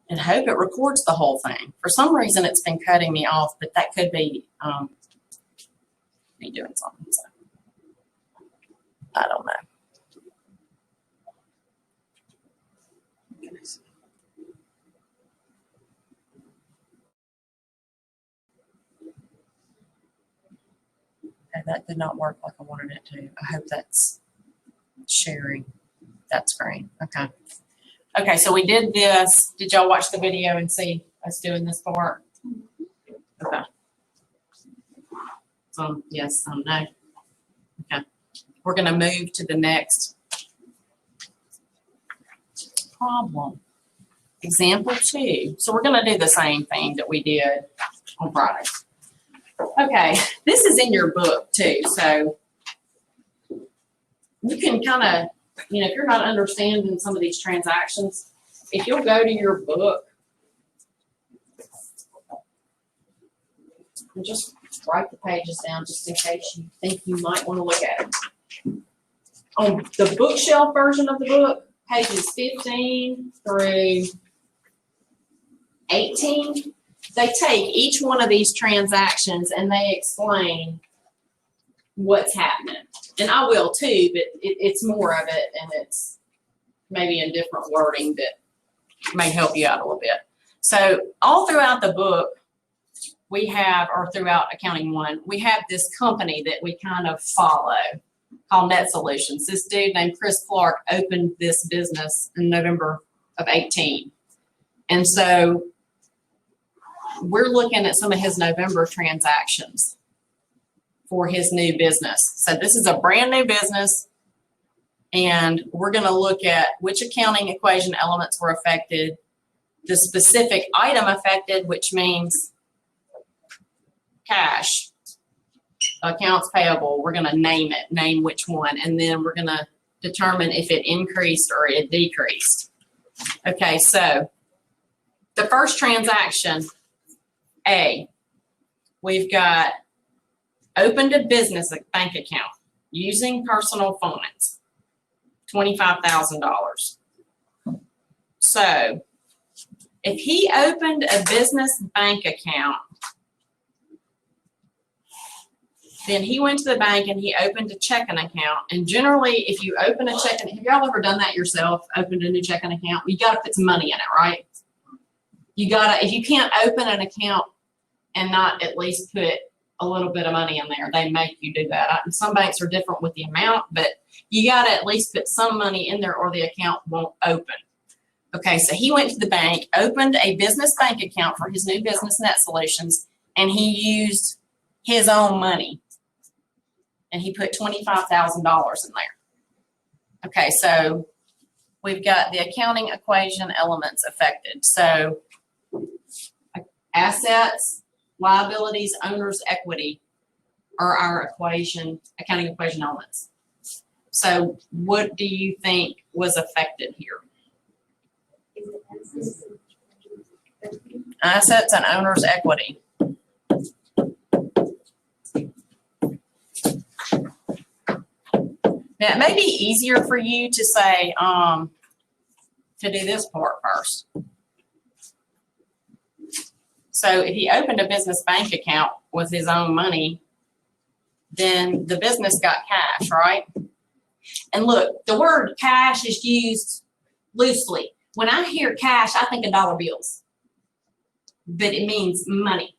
and hope it records the whole thing. For some reason, it's been cutting me off, but that could be me doing something. So I don't know. Okay, that did not work like I wanted it to. I hope that's sharing that screen. Okay. Okay, so we did this. Did y'all watch the video and see us doing this part? Okay. Yes, no. Okay. We're going to move to the next problem. Example 2. So we're going to do the same thing that we did on Friday. Okay, this is in your book too, so you can kind of, you know, if you're not understanding some of these transactions, if you'll go to your book and just write the pages down just in case you think you might want to look at it. On the bookshelf version of the book, pages 15 through 18, they take each one of these transactions and they explain what's happening. And I will too, but it's more of it, and it's maybe in different wording that may help you out a little bit. So all throughout the book, we have, or throughout Accounting 1, we have this company that we kind of follow called Net Solutions. This dude named Chris Clark opened this business in November of 18. And so we're looking at some of his November transactions for his new business. So this is a brand new business, and we're going to look at which accounting equation elements were affected, the specific item affected, which means cash, accounts payable. We're going to name it, name which one, and then we're going to determine if it increased or it decreased. Okay, so the first transaction, A, we've got opened a business bank account using personal funds, $25,000. So if he opened a business bank account, then he went to the bank and he opened a checking account. And generally, if you open a checking, have y'all ever done that yourself, opened a new checking account? You got to put some money in it, right? You got to, if you can't open an account and not at least put a little bit of money in there, they make you do that. Some banks are different with the amount, but you got to at least put some money in there or the account won't open. Okay, so he went to the bank, opened a business bank account for his new business, Net Solutions, and he used his own money. And he put $25,000 in there. Okay, so we've got the accounting equation elements affected. So assets, liabilities, owner's equity are our equation, accounting equation elements. So what do you think was affected here? Assets and owner's equity. Now, it may be easier for you to say, to do this part first. So if he opened a business bank account with his own money, then the business got cash, right? And look, the word cash is used loosely. When I hear cash, I think of dollar bills, but it means money.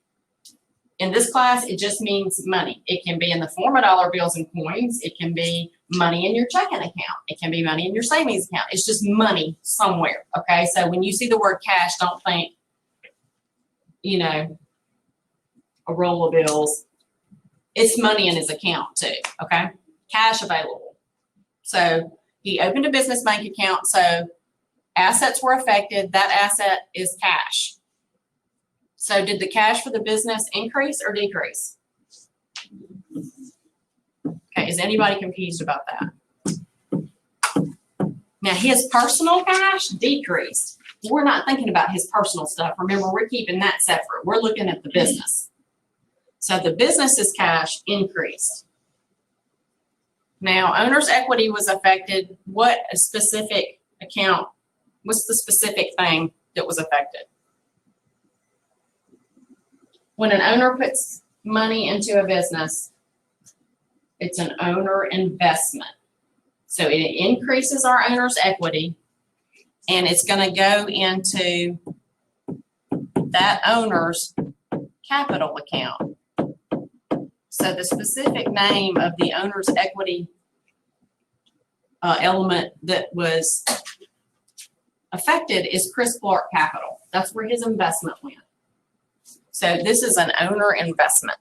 In this class, it just means money. It can be in the form of dollar bills and coins. It can be money in your checking account. It can be money in your savings account. It's just money somewhere, okay? So when you see the word cash, don't think, you know, a roll of bills. It's money in his account too, okay? Cash available. So he opened a business bank account, so assets were affected. That asset is cash. So did the cash for the business increase or decrease? Okay, is anybody confused about that? Now his personal cash decreased. We're not thinking about his personal stuff. Remember, we're keeping that separate. We're looking at the business. So the business's cash increased. Now owner's equity was affected. What a specific account, what's the specific thing that was affected. When an owner puts money into a business, it's an owner investment. So it increases our owner's equity, and it's going to go into that owner's capital account. So the specific name of the owner's equity element that was affected is Chris Clark Capital. That's where his investment went. So this is an owner investment.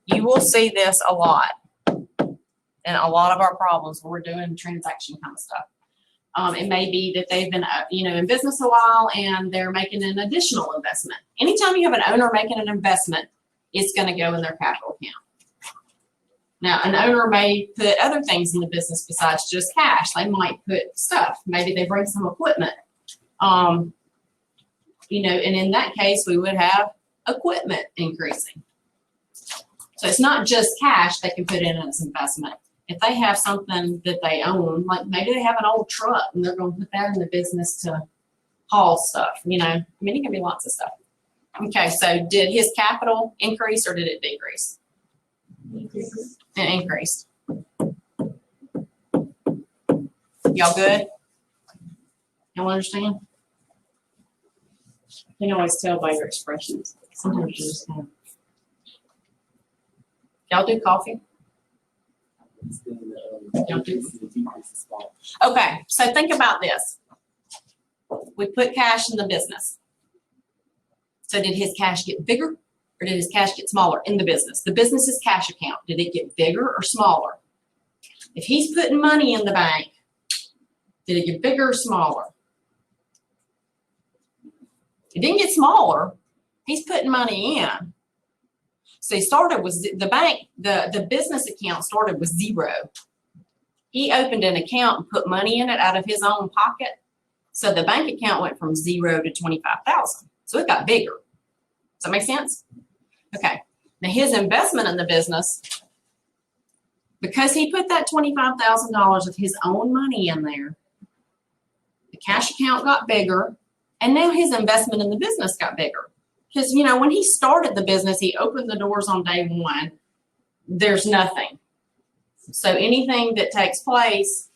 You will see this a lot in a lot of our problems when we're doing transaction kind of stuff. It may be that they've been, in business a while and they're making an additional investment. Anytime you have an owner making an investment, it's going to go in their capital account. Now, an owner may put other things in the business besides just cash. They might put stuff. Maybe they bring some equipment. And in that case, we would have equipment increasing. So it's not just cash they can put in as investment. If they have something that they own, like maybe they have an old truck and they're going to put that in the business to haul stuff, it can be lots of stuff. Okay, so did his capital increase or did it decrease? It increased. Y'all good? Y'all understand? You can always tell by your expressions. Sometimes you just have. Y'all do coffee? Y'all do. Okay, so think about this. We put cash in the business. So did his cash get bigger or did his cash get smaller in the business? The business's cash account, did it get bigger or smaller? If he's putting money in the bank, did it get bigger or smaller? It didn't get smaller. He's putting money in. So he started with the bank, the business account started with 0. He opened an account and put money in it out of his own pocket. So the bank account went from 0 to 25,000. So it got bigger. Does that make sense? Okay. Now his investment in the business, because he put that $25,000 of his own money in there, the cash account got bigger, and now his investment in the business got bigger. Because, when he started the business, he opened the doors on day 1. There's nothing. So anything that takes place,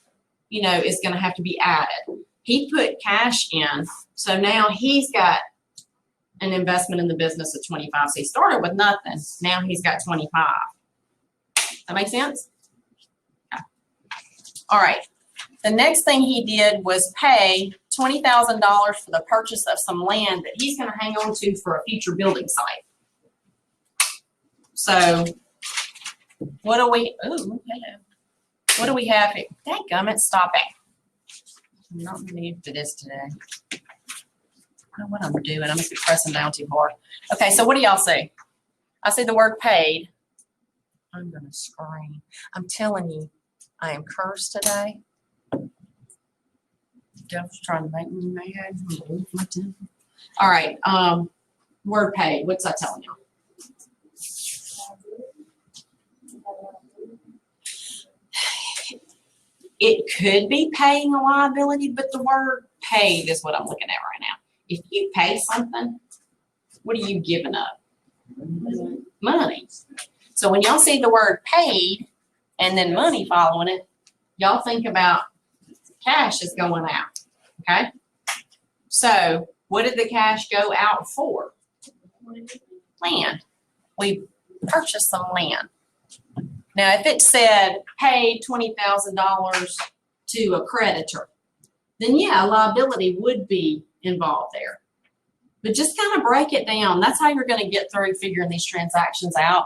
is going to have to be added. He put cash in, so now he's got an investment in the business of 25. So he started with nothing. Now he's got 25. Does that make sense? Okay. All right. The next thing he did was pay $20,000 for the purchase of some land that he's going to hang on to for a future building site. So what do we, what do we have here? Dadgummit, stop it. I'm not moved to this today. I don't know what I'm doing. I must be pressing down too hard. Okay, so what do y'all see? I see the word paid. I'm going to scream. I'm telling you, I am cursed today. Devil's trying to make me mad. All right. Word paid. What's that telling you? It could be paying a liability, but the word paid is what I'm looking at right now. If you pay something, what are you giving up? Money. So when y'all see the word paid and then money following it, y'all think about cash is going out. Okay? So what did the cash go out for? Land. We purchased some land. Now, if it said paid $20,000 to a creditor, then yeah, liability would be involved there. But just kind of break it down. That's how you're going to get through figuring these transactions out.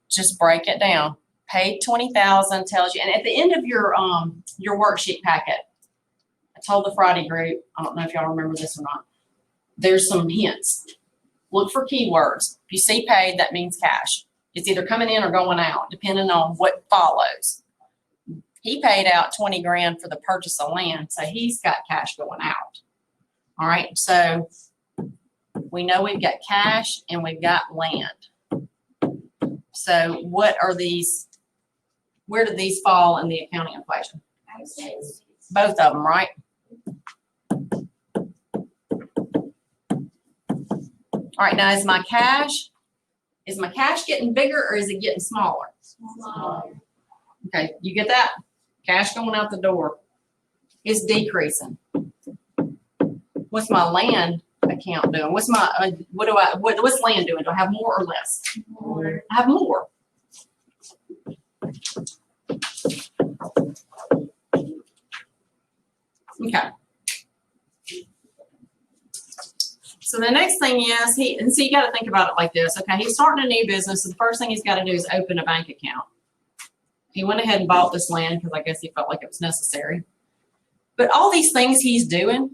Just break it down. Paid $20,000 tells you, and at the end of your worksheet packet, I told the Friday group, I don't know if y'all remember this or not, there's some hints. Look for keywords. If you see paid, that means cash. It's either coming in or going out, depending on what follows. He paid out 20 grand for the purchase of land, so he's got cash going out. All right, so we know we've got cash and we've got land. So what are these, where do these fall in the accounting equation? Both of them, right? All right, now is my cash getting bigger or is it getting smaller? Smaller. Okay, you get that? Cash going out the door is decreasing. What's my land account doing? What's my what's land doing? Do I have more or less? More. I have more. Okay. So the next thing is so you got to think about it like this. Okay, he's starting a new business. So the first thing he's got to do is open a bank account. He went ahead and bought this land because I guess he felt like it was necessary. But all these things he's doing,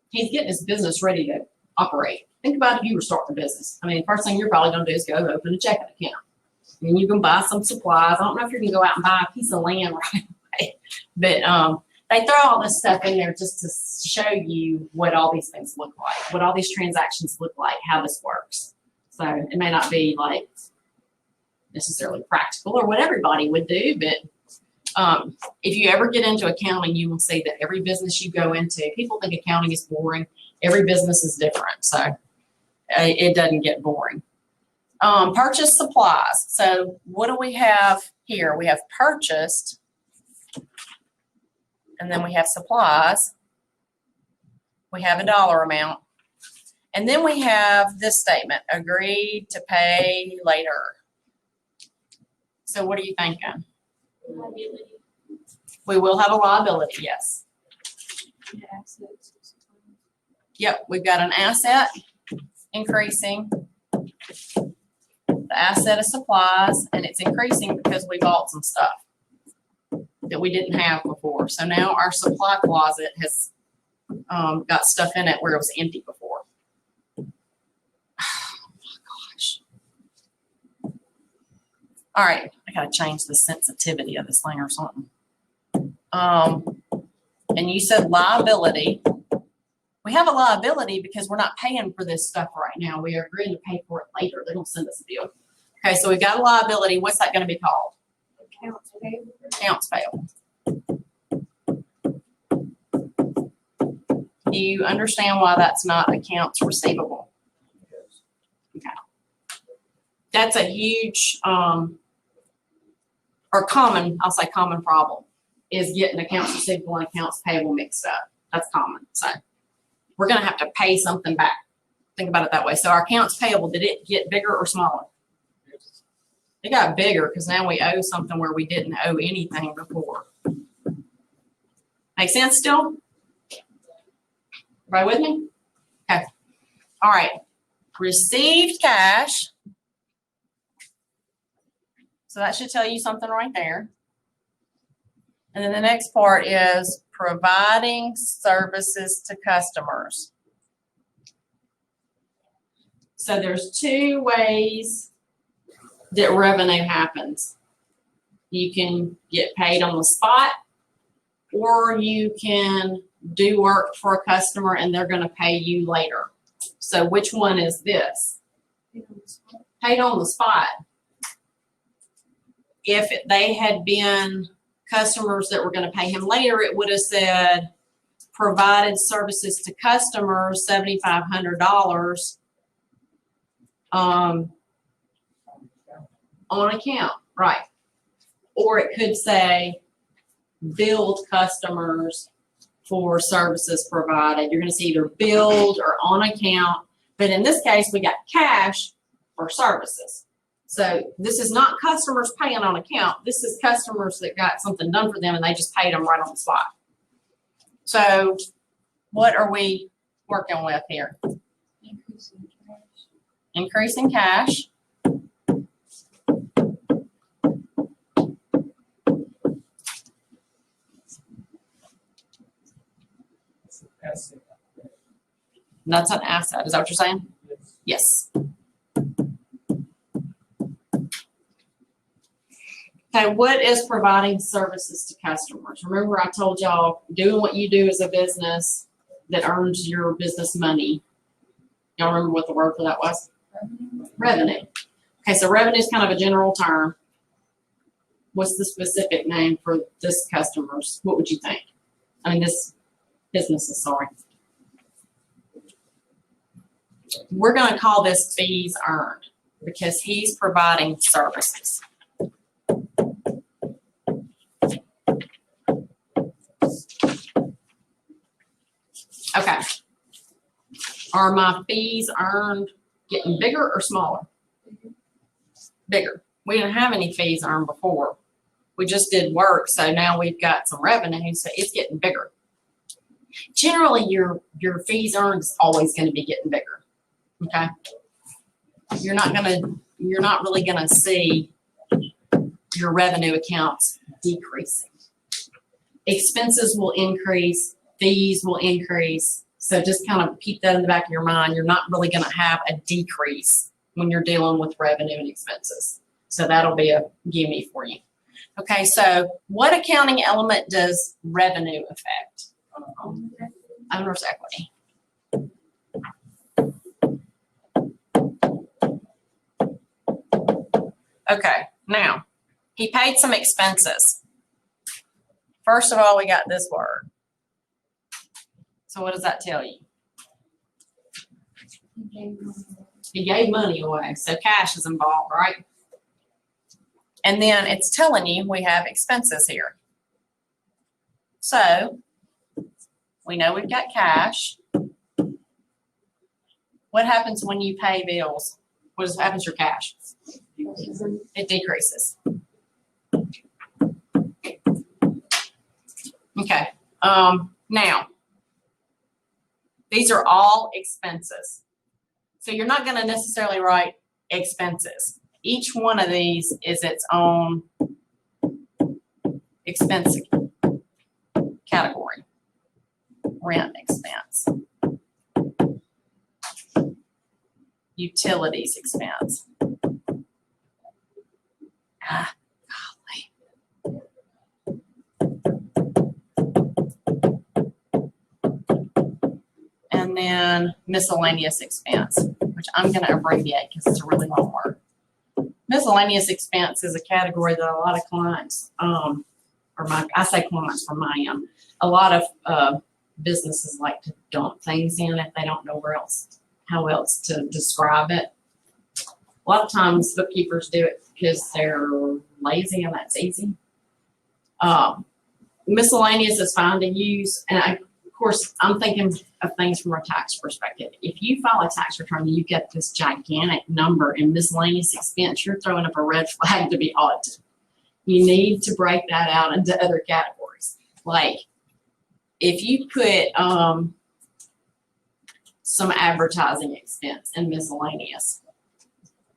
he's getting his business ready to operate. Think about if you were starting a business. I mean, the first thing you're probably going to do is go open a checking account. And you can buy some supplies. I don't know if you can go out and buy a piece of land right away. But they throw all this stuff in there just to show you what all these things look like, what all these transactions look like, how this works. So it may not be like necessarily practical or what everybody would do, but if you ever get into accounting, you will see that every business you go into, people think accounting is boring. Every business is different, so it doesn't get boring. Purchase supplies. So what do we have here? We have purchased, and then we have supplies. We have a dollar amount. And then we have this statement, agreed to pay later. So what are you thinking? Liability. We will have a liability, yes. And assets. Yep, we've got an asset increasing. The asset is supplies, and it's increasing because we bought some stuff that we didn't have before. So now our supply closet has got stuff in it where it was empty before. Oh my gosh. All right, I gotta change the sensitivity of this thing or something. And you said liability. We have a liability because we're not paying for this stuff right now. We are agreeing to pay for it later. They're gonna send us a bill. Okay, so we've got a liability. What's that gonna be called? Accounts payable. Accounts payable. Do you understand why that's not accounts receivable? Okay. That's a huge, or common, I'll say common problem, is getting accounts receivable and accounts payable mixed up. That's common. So we're going to have to pay something back. Think about it that way. So our accounts payable, did it get bigger or smaller? It got bigger because now we owe something where we didn't owe anything before. Make sense still? Everybody with me? Okay. All right. Received cash. So that should tell you something right there. And then the next part is providing services to customers. So there's two ways that revenue happens. You can get paid on the spot, or you can do work for a customer and they're going to pay you later. So which one is this? Paid on the spot. If they had been customers that were going to pay him later, it would have said provided services to customers, $7,500 on account, right? Or it could say billed customers for services provided. You're going to see either billed or on account, but in this case, we got cash for services. So this is not customers paying on account. This is customers that got something done for them and they just paid them right on the spot. So what are we working with here? Increasing cash. Increasing cash. That's an asset. Is that what you're saying? Yes. Okay, what is providing services to customers? Remember I told y'all doing what you do as a business that earns your business money. Y'all remember what the word for that was? Revenue. Okay, so revenue is kind of a general term. What's the specific name for this customers? What would you think? I mean, this businesses, sorry. We're gonna call this fees earned because he's providing services. Okay. Are my fees earned getting bigger or smaller? Bigger. We didn't have any fees earned before. We just did work, so now we've got some revenue, so it's getting bigger. Generally, your fees earned is always going to be getting bigger. Okay. You're not really gonna see your revenue accounts decreasing. Expenses will increase, fees will increase. So just kind of keep that in the back of your mind. You're not really gonna have a decrease when you're dealing with revenue and expenses. So that'll be a gimme for you. Okay, so what accounting element does revenue affect? Owner's equity. Okay, now, he paid some expenses. First of all, we got this word. So what does that tell you? He gave money away, so cash is involved, right? And then it's telling you we have expenses here. So we know we've got cash. What happens when you pay bills? What happens to your cash? It decreases. Okay. Now, these are all expenses. So you're not going to necessarily write expenses. Each one of these is its own expense category. Rent expense. Utilities expense. Golly. And then miscellaneous expense, which I'm going to abbreviate because it's a really long word. Miscellaneous expense is a category that a lot of clients, I say clients from my end, a lot of businesses like to dump things in if they don't know how else to describe it. A lot of times bookkeepers do it because they're lazy and that's easy. Miscellaneous is fine to use, and of course, I'm thinking of things from a tax perspective. If you file a tax return and you get this gigantic number in miscellaneous expense, you're throwing up a red flag to be audited. You need to break that out into other categories. Like if you put some advertising expense in miscellaneous,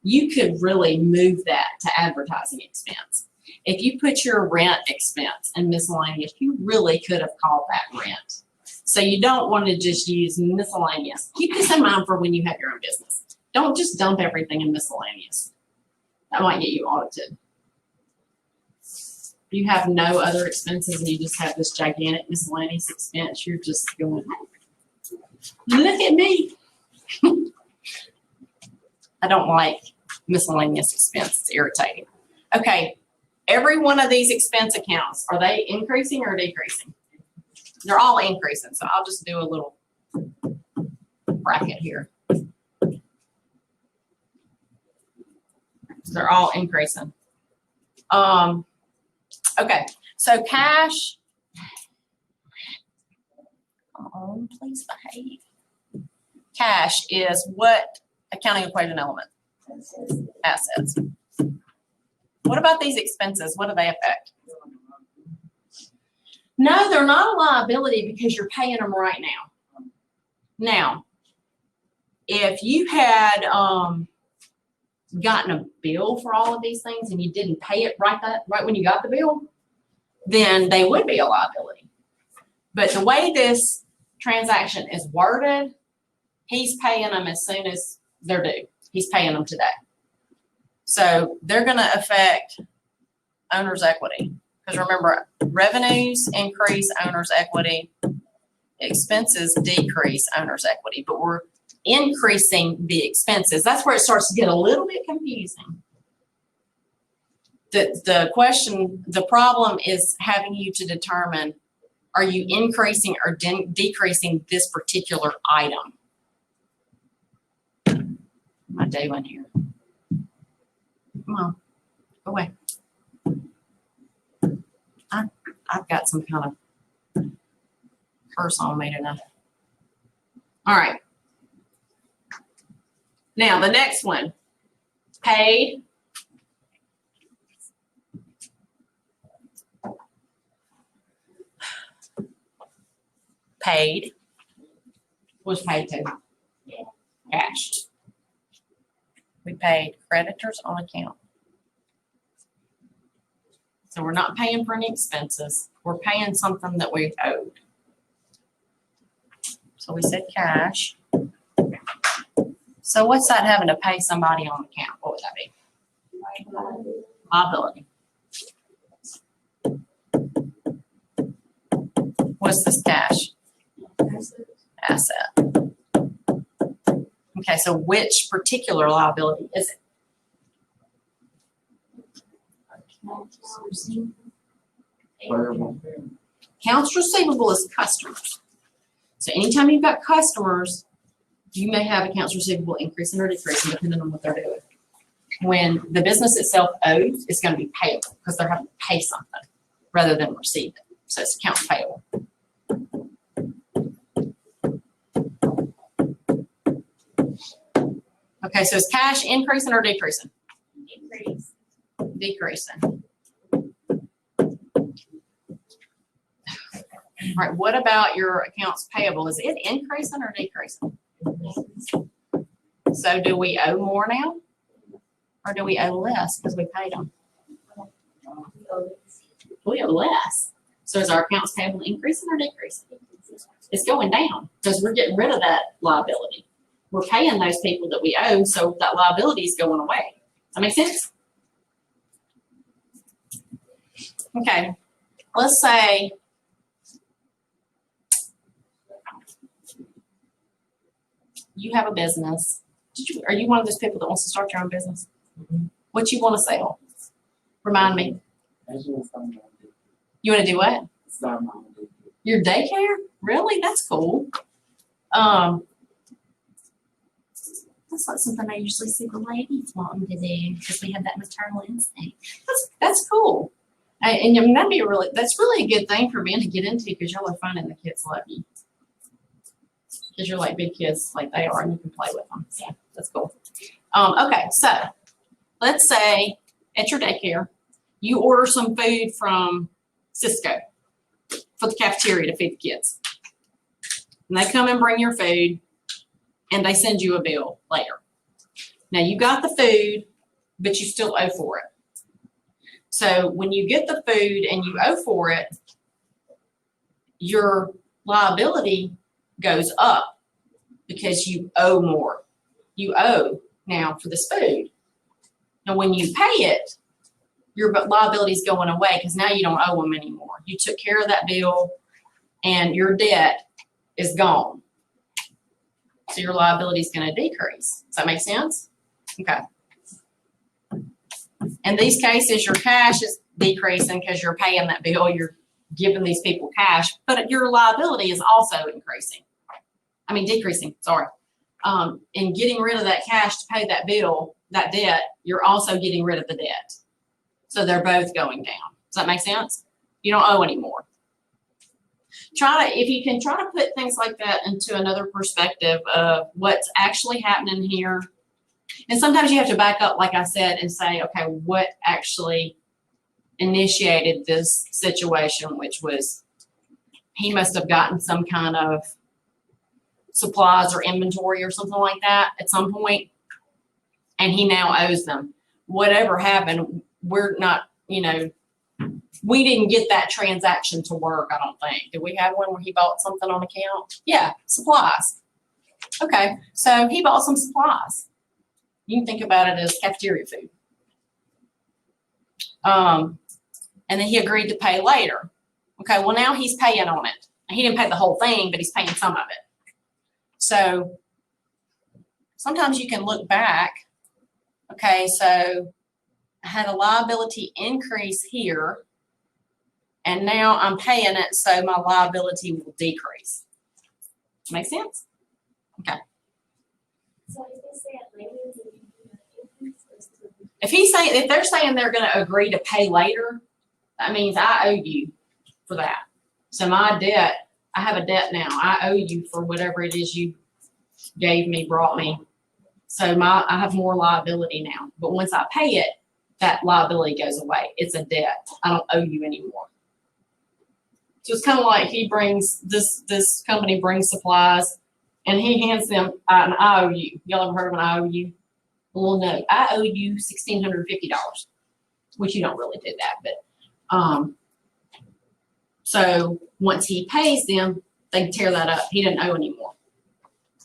you could really move that to advertising expense. If you put your rent expense in miscellaneous, you really could have called that rent. So you don't want to just use miscellaneous. Keep this in mind for when you have your own business. Don't just dump everything in miscellaneous. That might get you audited. If you have no other expenses and you just have this gigantic miscellaneous expense, you're just going, look at me. I don't like miscellaneous expense. It's irritating. Okay, every one of these expense accounts, are they increasing or decreasing? They're all increasing, so I'll just do a little bracket here. They're all increasing. Okay, so cash. Come on, please behave. Cash is what accounting equation element? Assets. What about these expenses? What do they affect? No, they're not a liability because you're paying them right now. Now, if you had gotten a bill for all of these things and you didn't pay it right when you got the bill, then they would be a liability. But the way this transaction is worded, he's paying them as soon as they're due. He's paying them today. So they're going to affect owner's equity. Because remember, revenues increase owner's equity, expenses decrease owner's equity, but we're increasing the expenses. That's where it starts to get a little bit confusing. The question, the problem is having you to determine, are you increasing or decreasing this particular item? What am I doing here? Come on, go away. I've got some kind of curse on me today. All right. Now the next one, paid. Paid was paid to cash. We paid creditors on account. So we're not paying for any expenses. We're paying something that we owed. So we said cash. So what's that having to pay somebody on account? What would that be? Liability. What's this cash? Asset. Okay, so which particular liability is it? Accounts receivable is customers. So anytime you've got customers, you may have accounts receivable increasing or decreasing depending on what they're doing. When the business itself owes, it's going to be payable because they're having to pay something rather than receive it. So it's accounts payable. Okay, so is cash increasing or decreasing? Decrease. Decreasing. All right, what about your accounts payable? Is it increasing or decreasing? So do we owe more now? Or do we owe less because we paid them? We owe less. So is our accounts payable increasing or decreasing? It's going down because we're getting rid of that liability. We're paying those people that we owe, so that liability is going away. Does that make sense? Okay, let's say you have a business. Are you one of those people that wants to start your own business? Mm-hmm. What you want to sell? Remind me. You want to do what? Your daycare? Really? That's cool. That's not something I usually see the ladies wanting to do because we have that maternal instinct. That's cool. And I mean, that's really a good thing for men to get into because y'all are finding the kids love you. Because you're like big kids like they are and you can play with them. So that's cool. Okay, so let's say at your daycare, you order some food from Cisco for the cafeteria to feed the kids. And they come and bring your food and they send you a bill later. Now you got the food, but you still owe for it. So when you get the food and you owe for it, your liability goes up because you owe more. You owe now for this food. Now when you pay it, your liability is going away because now you don't owe them anymore. You took care of that bill and your debt is gone. So your liability is going to decrease. Does that make sense? Okay. In these cases, your cash is decreasing because you're paying that bill. You're giving these people cash, but your liability is also decreasing, sorry. In getting rid of that cash to pay that bill, that debt, you're also getting rid of the debt. So they're both going down. Does that make sense? You don't owe anymore. If you can try to put things like that into another perspective of what's actually happening here. And sometimes you have to back up, like I said, and say, okay, what actually initiated this situation, which was he must have gotten some kind of supplies or inventory or something like that at some point, and he now owes them. Whatever happened, we're not, we didn't get that transaction to work, I don't think. Did we have one where he bought something on account? Yeah, supplies. Okay, so he bought some supplies. You can think about it as cafeteria food. And then he agreed to pay later. Okay, well now he's paying on it. He didn't pay the whole thing, but he's paying some of it. So sometimes you can look back. Okay, so had a liability increase here, and now I'm paying it, so my liability will decrease. Make sense? Okay. So if they say it later, then you do an increase or something? If they're saying they're going to agree to pay later, that means I owe you for that. So my debt, I have a debt now. I owe you for whatever it is you gave me, brought me. So I have more liability now. But once I pay it, that liability goes away. It's a debt. I don't owe you anymore. So it's kind of like he brings this company brings supplies, and he hands them an IOU. Y'all ever heard of an IOU? Well, no, I owe you $1,650, which you don't really do that, but so once he pays them, they tear that up. He didn't owe anymore.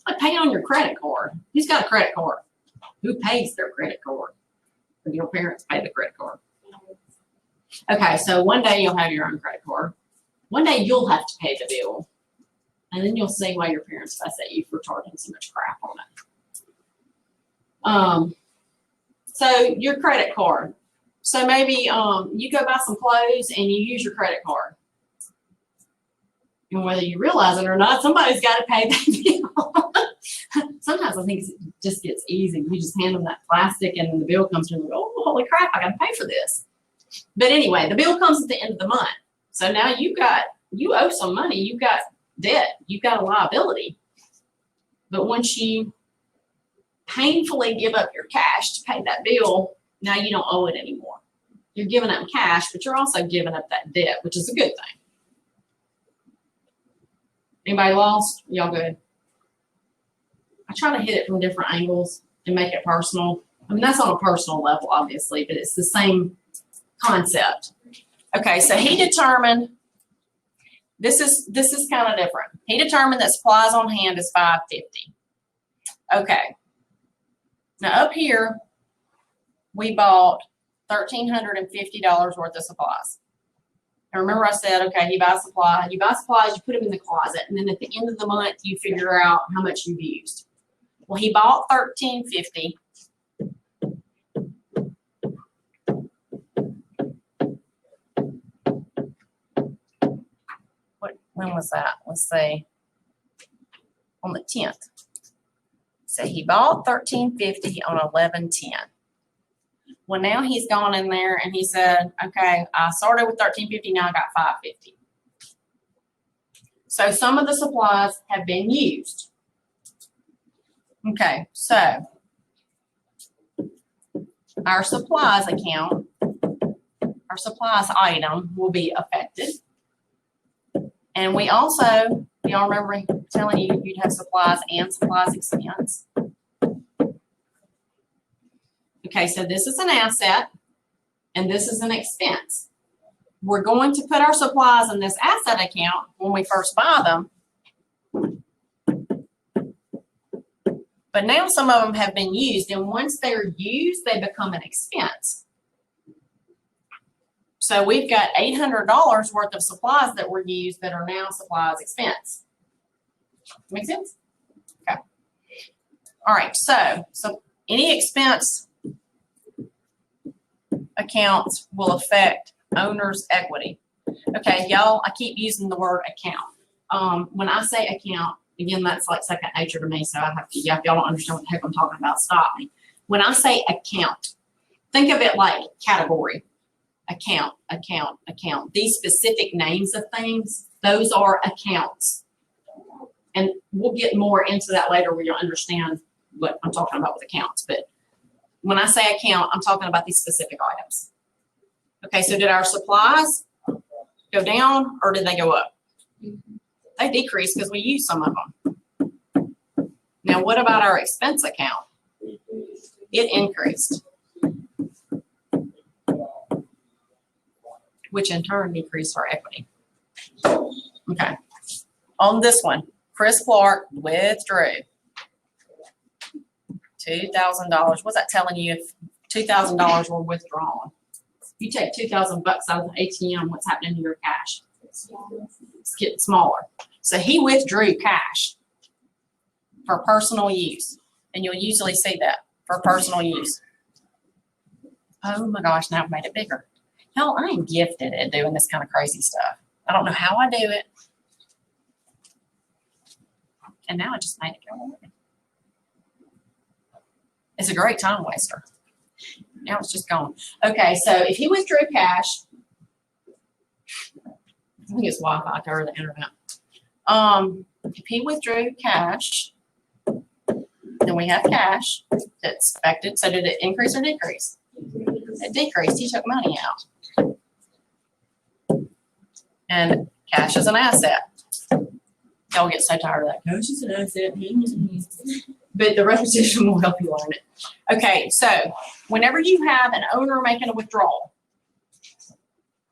Like pay on your credit card. Who's got a credit card? Who pays their credit card? Or your parents pay the credit card. Okay, so one day you'll have your own credit card. One day you'll have to pay the bill. And then you'll see why your parents fuss at you for charging so much crap on it. So your credit card. So maybe you go buy some clothes and you use your credit card. And whether you realize it or not, somebody's got to pay that bill. Sometimes I think it just gets easy. You just hand them that plastic and the bill comes and you go, oh, holy crap, I got to pay for this. But anyway, the bill comes at the end of the month. So now you owe some money. You've got debt. You've got a liability. But once you painfully give up your cash to pay that bill, now you don't owe it anymore. You're giving up cash, but you're also giving up that debt, which is a good thing. Anybody lost? Y'all good? I try to hit it from different angles and make it personal. I mean, that's on a personal level, obviously, but it's the same concept. Okay, so he determined, this is kind of different. He determined that supplies on hand is $550. Okay. Now up here, we bought $1,350 worth of supplies. And remember I said, okay, you buy supplies, you put them in the closet, and then at the end of the month, you figure out how much you've used. Well, he bought $1,350. When was that? Let's see. On the 10th. So he bought $1,350 on 11/10. Well, now he's gone in there and he said, okay, I started with $1,350, now I got $550. So some of the supplies have been used. Okay, so our supplies account, our supplies item will be affected. And we also, y'all remember telling you you'd have supplies and supplies expense. Okay, so this is an asset and this is an expense. We're going to put our supplies in this asset account when we first buy them. But now some of them have been used, and once they're used, they become an expense. So we've got $800 worth of supplies that were used that are now supplies expense. Make sense? Okay. All right, so any expense accounts will affect owner's equity. Okay, y'all, I keep using the word account. When I say account, again, that's like second nature to me, so I have to, if y'all don't understand what the heck I'm talking about, stop me. When I say account, think of it like category. Account, account, account. These specific names of things, those are accounts. And we'll get more into that later where you'll understand what I'm talking about with accounts. But when I say account, I'm talking about these specific items. Okay, so did our supplies go down or did they go up? They decreased because we used some of them. Now, what about our expense account? It increased, which in turn decreased our equity. Okay. On this one, Chris Clark withdrew $2,000. What's that telling you if $2,000 were withdrawn? You take $2,000 out of the ATM, what's happening to your cash? It's getting smaller. So he withdrew cash for personal use. And you'll usually see that for personal use. Oh my gosh, now I've made it bigger. Hell, I am gifted at doing this kind of crazy stuff. I don't know how I do it. And now I just made it go away. It's a great time waster. Now it's just gone. Okay, so if he withdrew cash, I think it's Wi-Fi or the internet. If he withdrew cash, then we have cash that's expected. So did it increase or decrease? It decreased. He took money out. And cash is an asset. Y'all get so tired of that. Cash is an asset. But the repetition will help you learn it. Okay, so whenever you have an owner making a withdrawal,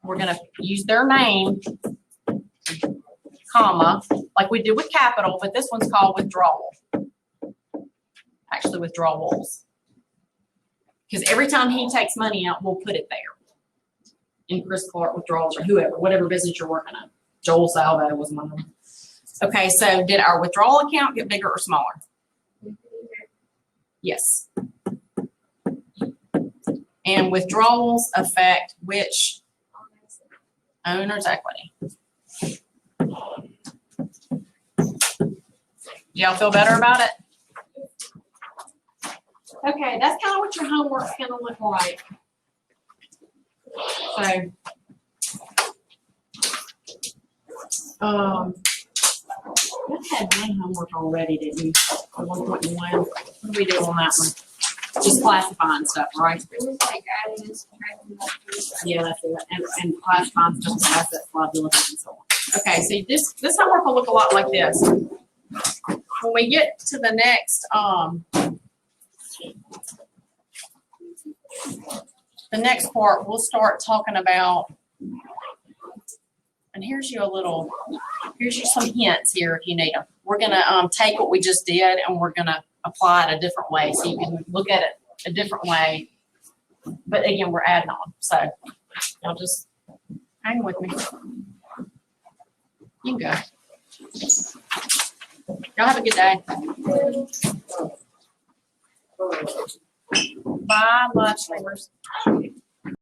we're going to use their name, comma, like we did with capital, but this one's called withdrawal. Actually, withdrawals. Because every time he takes money out, we'll put it there. In Chris Clark withdrawals or whoever, whatever business you're working on. Joel Salvo was one of them. Okay, so did our withdrawal account get bigger or smaller? Yes. And withdrawals affect which owner's equity? Do y'all feel better about it? Okay, that's kind of what your homework's going to look like. So, you had my homework already, didn't you? 1.1. What did we do on that one? Just classifying stuff, right? It was like adding and subtracting. Yeah, that's it. And classifying stuff, assets, liabilities, and so on. Okay, so this homework will look a lot like this. When we get to the next part, we'll start talking about, and here's you some hints here if you need them. We're gonna take what we just did and we're gonna apply it a different way so you can look at it a different way. But again, we're adding on, so y'all just hang with me. You can go. Y'all have a good day. Bye, lunch neighbors.